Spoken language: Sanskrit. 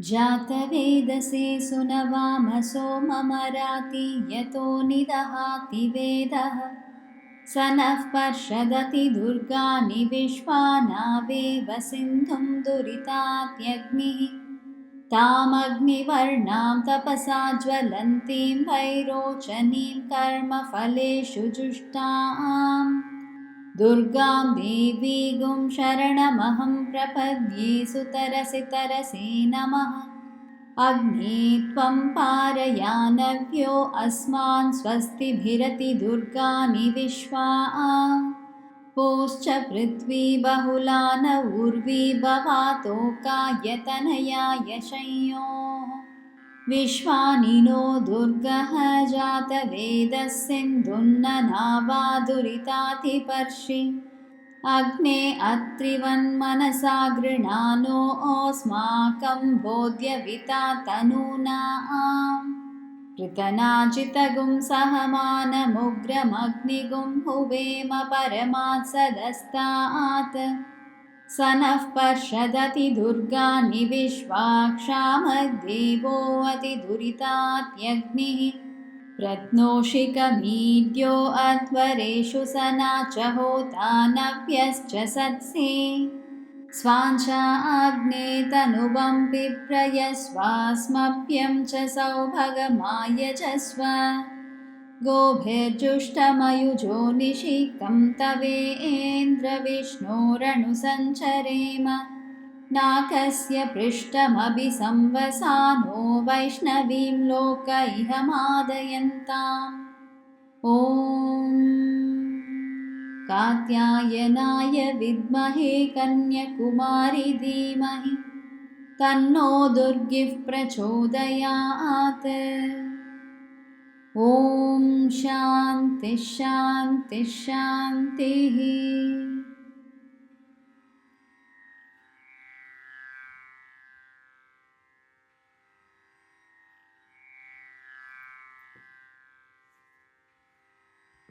जातवेदसे सुनवामसो ममराति यतो निदहाति वेदः स नः पर्षदति दुर्गाणि विश्वानावेव सिन्धुं दुरितात्यग्निः तामग्निवर्णां तपसा ज्वलन्तीं वैरोचनीं कर्मफलेषु जुष्टाम् दुर्गां देवीगुं शरणमहं प्रपद्ये सुतरसि तरसे नमः अग्ने त्वं पारयानव्यो अस्मान् स्वस्तिभिरति दुर्गाणि विश्वा पोश्च पृथ्वी बहुला न उर्वी भवातोकायतनया यशंयोः विश्वानिनो दुर्गः जातवेदः सिन्धुन्ननावा दुरितातिपर्षि अग्ने अत्रिवन्मनसा गृणानो अस्माकं बोध्यविता तनूनाम् पृतनाजितगुं सहमानमुग्रमग्निगुं हुवेम परमात् सदस्तात् स नः पर्षदति दुर्गाणि विश्वाक्षामद्देवो अतिदुरितात्यग्निः प्रत्नोषिकमीड्यो अध्वरेषु सना च होता नव्यश्च सत्सि स्वाञ्चाग्ने तनुवं पिप्रयस्वास्मभ्यं च सौभगमायजस्व गोभिर्जुष्टमयुजो निशिकं तवेन्द्रविष्णोरनुसञ्चरेम नाकस्य पृष्ठमभिसंवसानो वैष्णवीं लोक इह मादयन्ताम् ॐ कात्यायनाय विद्महे कन्याकुमारी धीमहि तन्नो दुर्गिः प्रचोदयात् ॐ शान्ति शान्ति शान्तिः।